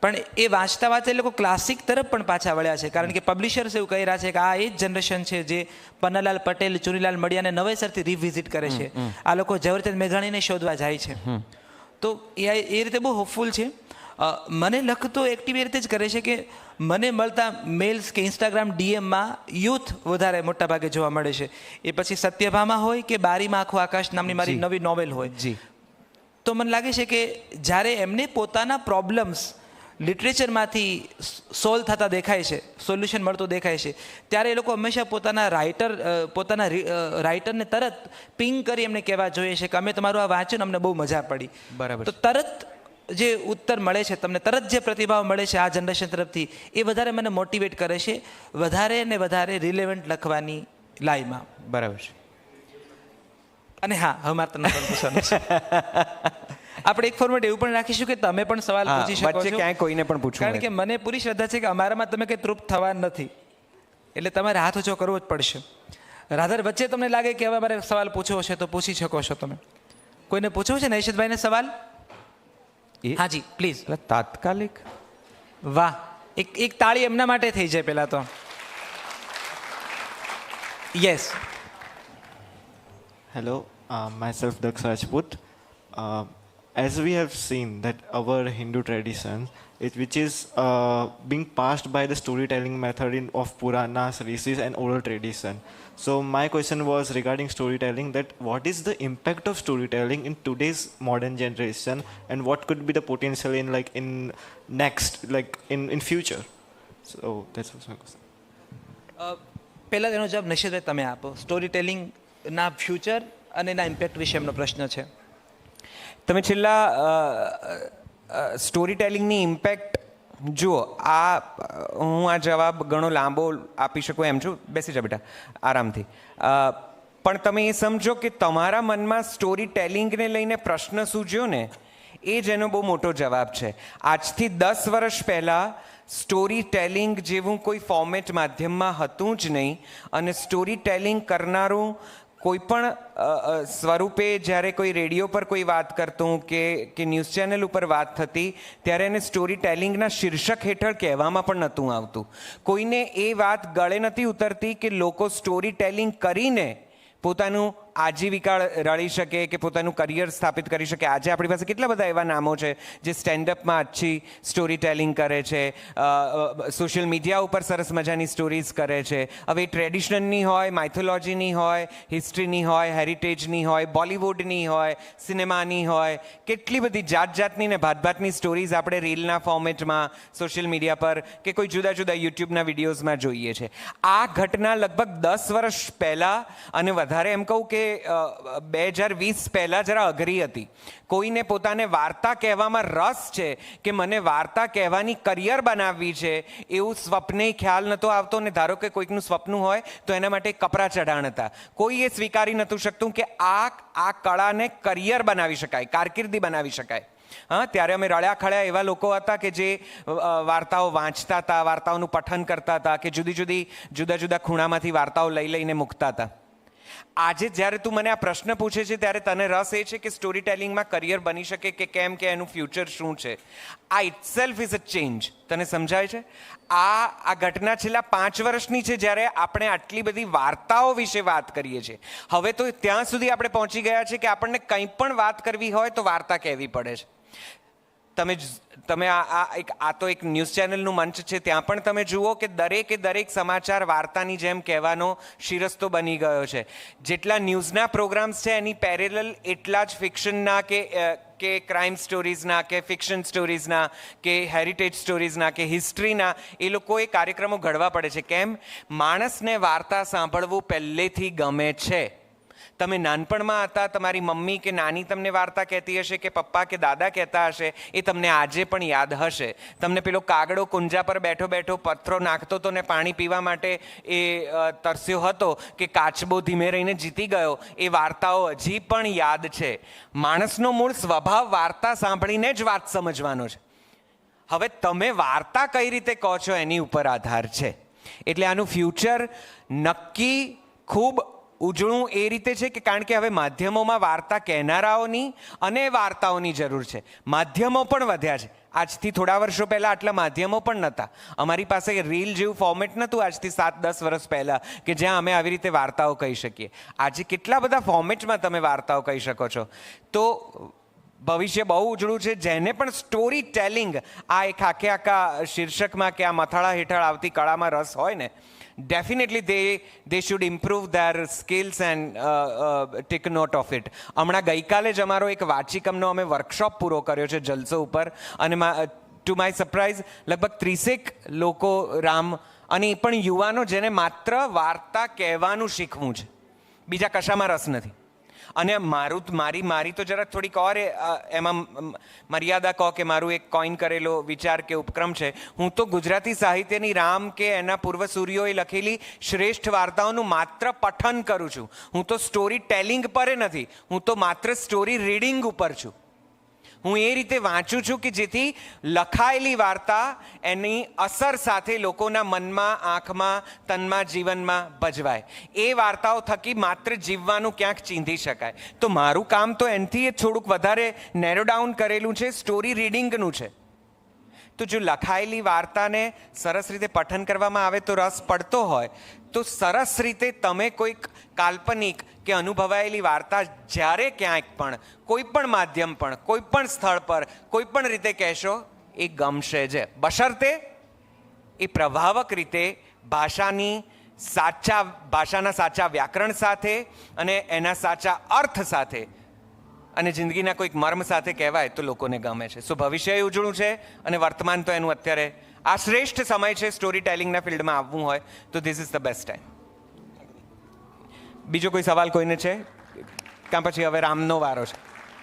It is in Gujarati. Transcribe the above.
પણ એ વાંચતા વાંચતા એ લોકો ક્લાસિક તરફ પણ પાછા વળ્યા છે, કારણ કે પબ્લિશર્સ એવું કહી રહ્યા છે કે આ એ જ જનરેશન છે જે પન્નાલાલ પટેલ, ચુનીલાલ મડિયાને નવેસરથી રિવિઝિટ કરે છે. આ લોકો ઝવેરચંદ મેઘાણીને શોધવા જાય છે. તો એ રીતે બહુ હોપફુલ છે. મને લખતો એક્ટિવ એ રીતે જ કરે છે કે મને મળતા મેલ્સ કે ઇન્સ્ટાગ્રામ ડીએમમાં યુથ વધારે મોટા ભાગે જોવા મળે છે. એ પછી સત્યભામા હોય કે બારીમાં આખું આકાશ નામની મારી નવી નોવેલ હોય. તો મને લાગે છે કે જ્યારે એમને પોતાના પ્રોબ્લેમ્સ લિટરેચરમાંથી સોલ્વ થતા દેખાય છે, સોલ્યુશન મળતો દેખાય છે, ત્યારે એ લોકો હંમેશા પોતાના રાઇટરને તરત પિંગ કરી એમને કહેવા જોઈએ છે કે અમે તમારું આ વાંચ્યું ને અમને બહુ મજા પડી. બરાબર. તો તરત જે ઉત્તર મળે છે તમને, તરત જે પ્રતિભાવ મળે છે આ જનરેશન તરફથી, એ વધારે મને મોટિવેટ કરે છે વધારે ને વધારે રિલેવન્ટ લખવાની લાઈમાં. બરાબર છે. અને હા, હવે મારે તમને પૂછવાનું છે. આપણે એક ફોર્મેટ એવું પણ રાખીશું કે તમે પણ સવાલ પૂછી શકો છો, ક્યાંય કોઈને પણ પૂછો, કારણ કે મને પૂરી શ્રદ્ધા છે કે અમારામાં તમે કંઈ તૃપ્ત થવા નથી, એટલે તમારે હાથ ઊંચો કરવો જ પડશે. રાધર, વચ્ચે તમને લાગે કે હવે મારે સવાલ પૂછવો છે તો પૂછી શકો છો તમે. કોઈને પૂછવું છે ને ઈશિતભાઈને સવાલ? હાજી પ્લીઝ. તાત્કાલિક. વાહ, એક તાળી એમના માટે થઈ જાય પહેલા તો. Yes. Hello, myself Daksh Rajput. As we have seen that our Hindu tradition, which is being passed by the storytelling method of Puranas, Rishis and oral tradition. So my question was regarding storytelling, that what is the impact of storytelling in today's modern generation and what could be the potential in in future? So that's my question. પહેલા તેનો જવાબ નિશિતભાઈ તમે આપો. સ્ટોરી ટેલિંગના ફ્યુચર અને એના ઇમ્પેક્ટ વિશે એમનો પ્રશ્ન છે. તમે છેલ્લા સ્ટોરી ટેલિંગની ઇમ્પેક્ટ જુઓ. હું આ જવાબ ઘણો લાંબો આપી શકું એમ છું. બેસી જા બેટા આરામથી. પણ તમે એ સમજો કે તમારા મનમાં સ્ટોરી ટેલિંગને લઈને પ્રશ્ન સૂજ્યો ને, એ જ એનો બહુ મોટો જવાબ છે. આજથી 10 વર્ષ પહેલાં સ્ટોરી ટેલિંગ જેવું કોઈ ફોર્મેટ માધ્યમમાં હતું જ નહીં, અને સ્ટોરી ટેલિંગ કરનારું કોઈ પણ સ્વરૂપે જ્યારે કોઈ રેડિયો પર કોઈ વાત કરતું કે ન્યૂઝ ચેનલ ઉપર વાત થતી, ત્યારે એને સ્ટોરી ટેલિંગના શીર્ષક હેઠળ કહેવામાં પણ નહોતું આવતું. કોઈને એ વાત ગળે નથી ઉતરતી કે લોકો સ્ટોરી ટેલિંગ કરીને પોતાનું આજીવિકા રળી શકે કે પોતાનું કરિયર સ્થાપિત કરી શકે. આજે આપણી પાસે કેટલા બધા એવા નામો છે જે સ્ટેન્ડઅપમાં અચ્છી સ્ટોરી ટેલિંગ કરે છે, સોશિયલ મીડિયા ઉપર સરસ મજાની સ્ટોરીઝ કરે છે. હવે ટ્રેડિશનલની હોય, માઇથોલોજીની હોય, હિસ્ટ્રીની હોય, હેરિટેજની હોય, બોલિવૂડની હોય, સિનેમાની હોય, કેટલી બધી જાતની ને ભાતભાતની સ્ટોરીઝ આપણે રીલના ફોર્મેટમાં સોશિયલ મીડિયા પર કે કોઈ જુદા જુદા યુટ્યુબના વિડીયોઝમાં જોઈએ છે. આ ઘટના લગભગ 10 વર્ષ પહેલાં અને વધારે એમ કહું કે 2020 પહેલાં જરા અઘરી હતી. કોઈને પોતાને વાર્તા કહેવામાં રસ છે કે મને વાર્તા કહેવાની કરિયર બનાવવી છે, એવું સ્વપ્ને ખ્યાલ નહોતો આવતો. ને ધારો કે કોઈકનું સ્વપ્ન હોય તો એના માટે કપરા ચઢાણ હતા. કોઈ એ સ્વીકારી નહોતું શકતું કે આ કળાને કરિયર બનાવી શકાય, કારકિર્દી બનાવી શકાય. હા, ત્યારે અમે રળ્યા ખળ્યા એવા લોકો હતા કે જે વાર્તાઓ વાંચતા હતા, વાર્તાઓનું પઠન કરતા હતા, કે જુદા જુદા ખૂણામાંથી વાર્તાઓ લઈને મૂકતા હતા. આજે જ્યારે તું મને આ પ્રશ્ન પૂછે છે ત્યારે તને રસ એ છે કે સ્ટોરી ટેલિંગમાં કરિયર બની શકે કે કેમ, કે એનું ફ્યુચર શું છે. આ ઇટસેલ્ફ ઇઝ અ ચેન્જ. તને સમજાય છે? આ ઘટના છેલ્લા 5 વર્ષની છે, જ્યારે આપણે આટલી બધી વાર્તાઓ વિશે વાત કરીએ છીએ. હવે તો ત્યાં સુધી આપણે પહોંચી ગયા છે કે આપણને કંઈ પણ વાત કરવી હોય તો વાર્તા કહેવી પડે છે. તમે આ તો એક ન્યૂઝ ચેનલનું મંચ છે, ત્યાં પણ તમે જુઓ કે દરેક સમાચાર વાર્તાની જેમ કહેવાનો શિરસ્તો બની ગયો છે. જેટલા ન્યૂઝના પ્રોગ્રામ્સ છે એની પેરેલલ એટલા જ ફિક્શનના કે ક્રાઇમ સ્ટોરીઝના કે ફિક્શન સ્ટોરીઝના કે હેરિટેજ સ્ટોરીઝના કે હિસ્ટ્રીના એ લોકોએ કાર્યક્રમો ઘડવા પડે છે. કેમ? માણસને વાર્તા સાંભળવું પહેલેથી ગમે છે. તમે નાનપણમાં હતા, તમારી મમ્મી કે નાની તમને વાર્તા કહેતી હશે કે પપ્પા કે દાદા કહેતા હશે, એ તમને આજે પણ યાદ હશે. તમને પેલો કાગડો કુંજા પર બેઠો બેઠો પથ્થરો નાખતો હતો ને પાણી પીવા માટે એ તરસ્યો હતો, કે કાચબો ધીમે રહીને જીતી ગયો, એ વાર્તાઓ હજી પણ યાદ છે. માણસનો મૂળ સ્વભાવ વાર્તા સાંભળીને જ વાત સમજવાનો છે. હવે તમે વાર્તા કઈ રીતે કહો છો એની ઉપર આધાર છે. એટલે આનું ફ્યુચર નક્કી ખૂબ ઉજળું એ રીતે છે કે કારણ કે હવે માધ્યમોમાં વાર્તા કહેનારાઓની અને વાર્તાઓની જરૂર છે. માધ્યમો પણ વધ્યા છે. આજથી થોડા વર્ષો પહેલાં આટલા માધ્યમો પણ નહોતા. અમારી પાસે રીલ જેવું ફોર્મેટ નહોતું આજથી 7-10 વર્ષ પહેલાં કે જ્યાં અમે આવી રીતે વાર્તાઓ કહી શકીએ. આજે કેટલા બધા ફોર્મેટમાં તમે વાર્તાઓ કહી શકો છો. તો ભવિષ્ય બહુ ઉજળું છે. જેને પણ સ્ટોરી ટેલિંગ આ એક આખા શીર્ષકમાં કે આ મથાળા હેઠળ આવતી કળામાં રસ હોય ને, definitely they should improve their skills and take note of it. હમણાં ગઈકાલે જ અમારો એક વાચિકમનો અમે વર્કશોપ પૂરો કર્યો છે જલસો ઉપર, અને ટુ માય સરપ્રાઇઝ લગભગ 30 લોકો રામ, અને એ પણ યુવાનો જેને માત્ર વાર્તા કહેવાનું શીખવું છે, બીજા કશામાં રસ નથી. અને મારી તો જરાક થોડીક ઓર એમાં મર્યાદા કહો કે મારું એક કોઈન કરેલો વિચાર કે ઉપક્રમ છે. હું તો ગુજરાતી સાહિત્યની રામ કે એના પૂર્વસૂરીઓએ લખેલી શ્રેષ્ઠ વાર્તાઓનું માત્ર પઠન કરું છું. હું તો સ્ટોરી ટેલિંગ પર નથી, હું તો માત્ર સ્ટોરી રીડિંગ ઉપર છું. હું એ રીતે વાંચું છું કે જેથી લખાયેલી વાર્તા એની અસર સાથે લોકોના મનમાં, આંખમાં, તનમાં, જીવનમાં ભજવાય. એ વાર્તાઓ થકી માત્ર જીવવાનું ક્યાંક ચીંધી શકાય. તો મારું કામ તો એનાથી થોડુંક વધારે નેરો ડાઉન કરેલું છે, સ્ટોરી રીડિંગનું છે. તો જો લખાયેલી વાર્તાને સરસ રીતે પઠન કરવામાં આવે તો રસ પડતો હોય, તો સરસ રીતે તમે કોઈક કાલ્પનિક કે અનુભવાયેલી વાર્તા જ્યારે ક્યાંક પણ, કોઈ પણ માધ્યમ પણ, કોઈ પણ સ્થળ પર, કોઈ પણ રીતે કહેશો, એ ગમશે જ. બશર્તે એ પ્રભાવક રીતે ભાષાના સાચા વ્યાકરણ સાથે અને એના સાચા અર્થ સાથે અને જિંદગીના કોઈક મર્મ સાથે કહેવાય તો લોકોને ગમે છે. સો ભવિષ્ય ઉજળું છે અને વર્તમાન તો એનું અત્યારે આ શ્રેષ્ઠ સમય છે સ્ટોરી ટેલિંગના ફિલ્ડમાં આવવું હોય તો this is the best time. બીજો કોઈ સવાલ કોઈને છે? કાં પછી હવે રામનો વારો છે?